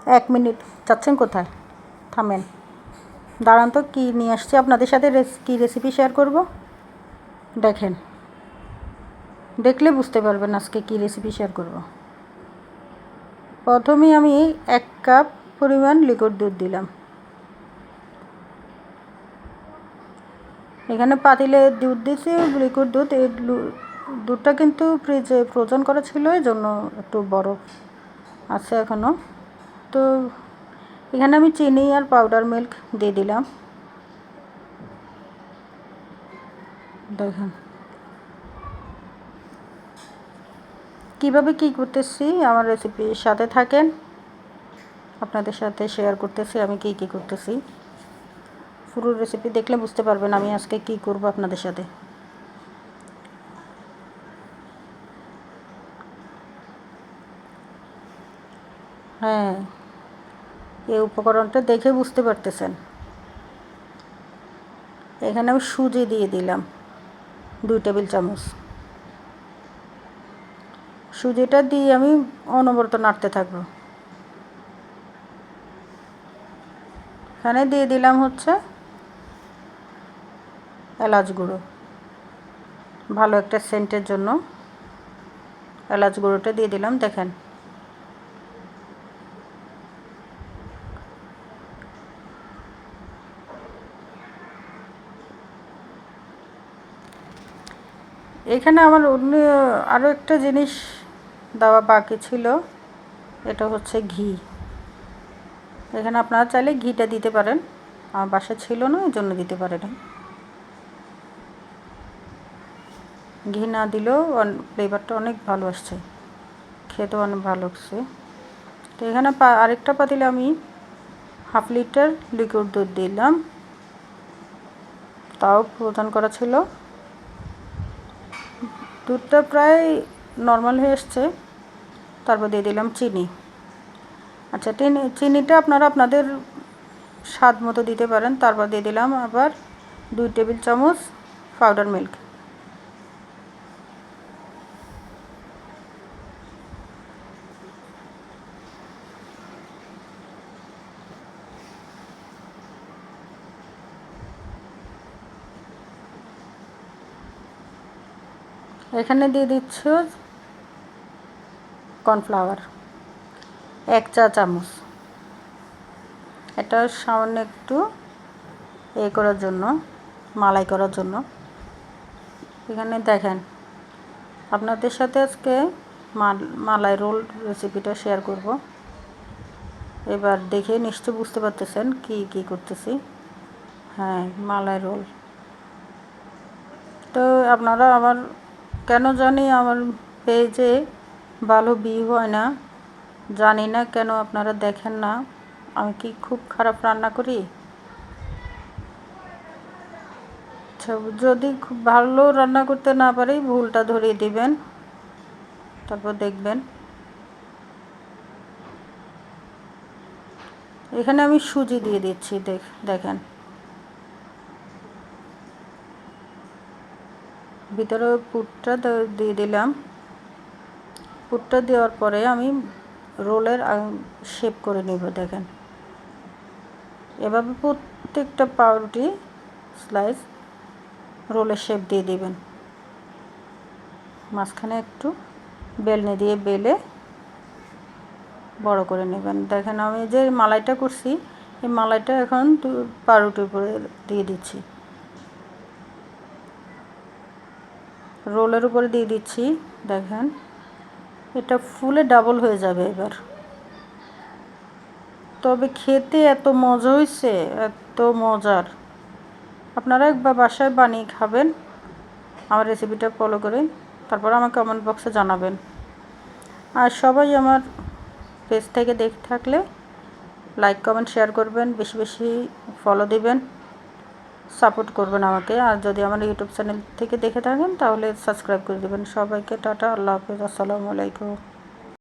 1 minute যাচ্ছেন কোথায়? থামেন। দাঁড়ান তো কী নিয়ে আসছি আপনাদের সাথে কী রেসিপি শেয়ার করব দেখেন, দেখলে বুঝতে পারবেন আজকে কী রেসিপি শেয়ার করব। প্রথমেই আমি 1 কাপ পরিমাণ লিকুইড দুধ দিলাম। এখানে পাতিলে দুধ দিয়েছি, লিকুইড দুধ। এই দুধটা কিন্তু ফ্রিজে ফ্রোজেন করা ছিল, এই জন্য একটু বরফ আছে এখনও। তো এখানে আমি চিনি আর পাউডার মিল্ক দিয়ে দিলাম। দেখেন কীভাবে কী করতেছি, আমার রেসিপির সাথে থাকেন, আপনাদের সাথে শেয়ার করতেছি আমি কী কী করতেছি। পুরো রেসিপি দেখলে বুঝতে পারবেন আমি আজকে কী করব আপনাদের সাথে। হ্যাঁ, এই উপকরণটা দেখে বুঝতে পারতেছেন। এখানে আমি সুজি দিয়ে দিলাম 2 টেবিল চামচ। সুজিটা দিয়ে আমি অনবরত নাড়তে থাকবো। এখানে দিয়ে দিলাম হচ্ছে এলাচ গুঁড়ো, ভালো একটা সেন্টের জন্য এলাচ গুঁড়োটা দিয়ে দিলাম। দেখেন এখানে আমার অন্য আরও একটা জিনিস দেওয়া বাকি ছিল, এটা হচ্ছে ঘি। এখানে আপনারা চাইলে ঘিটা দিতে পারেন, আমার বাসায় ছিল না এই জন্য দিতে পারেন। ঘি না দিলেও ফ্লেভারটা অনেক ভালো আসছে, খেতেও অনেক ভালো লাগছে। তো এখানে আরেকটা পাতিলে আমি 1/2 লিটার লিকুইড দুধ দিলাম, তাও ফ্রোজেন করা ছিল। দুধটা প্রায় নর্মাল হয়ে এসছে, তারপর দিয়ে দিলাম চিনি। আচ্ছা, চিনিটা আপনারা আপনাদের স্বাদ মতো দিতে পারেন। তারপর দিয়ে দিলাম আবার 2 টেবিল চামচ পাউডার মিল্ক। এখানে দিয়ে দিচ্ছ কর্নফ্লাওয়ার 1 চা চামচ। এটা সামান্য একটু করার জন্য, মালাই করার জন্য। এখানে দেখেন আপনাদের সাথে আজকে মালাই রোল রেসিপিটা শেয়ার করব। এবার দেখে নিশ্চয় বুঝতে পারতেছেন কি কি করতেছি। হ্যাঁ, মালাই রোল। তো আপনারা আমার কেন জানি আমার পেজে ভালো ভিউ হয় না, জানি না কেন আপনারা দেখেন না। আমি কি খুব খারাপ রান্না করি? আচ্ছা, যদি খুব ভালো রান্না করতে না পারি ভুলটা ধরিয়ে দিবেন, তারপর দেখবেন। এখানে আমি সুজি দিয়ে দিচ্ছি, দেখেন ভিতরে পুরটা দিয়ে দিলাম। পুরটা দেওয়ার পরে আমি রোলের শেপ করে নেব। দেখেন এভাবে প্রত্যেকটা পাউরুটি স্লাইস রোলের শেপ দিয়ে দিবেন। মাঝখানে একটু বেলনি দিয়ে বেলে বড় করে নেবেন। দেখেন আমি যে মালাইটা করছি, এই মালাইটা এখন পাউরুটির উপরে দিয়ে দিচ্ছি, রোলের উপরে দিয়ে দিচ্ছি। দেখেন এটা ফুলে ডাবল হয়ে যাবে এবার। তবে খেতে এত মজা হয়েছে, এত মজার। আপনারা একবার বাসায় বানিয়ে খাবেন আমার রেসিপিটা ফলো করে, তারপর আমাকে কমেন্ট বক্সে জানাবেন। আর সবাই আমার পেজ থেকে দেখে থাকলে লাইক কমেন্ট শেয়ার করবেন, বেশি বেশি ফলো দিবেন, সাপোর্ট করবেন আমাকে। আর যদি আমার ইউটিউব চ্যানেল থেকে দেখে থাকেন তাহলে সাবস্ক্রাইব করে দেবেন। সবাইকে টাটা, আল্লাহ হাফেজ, আসসালামু আলাইকুম।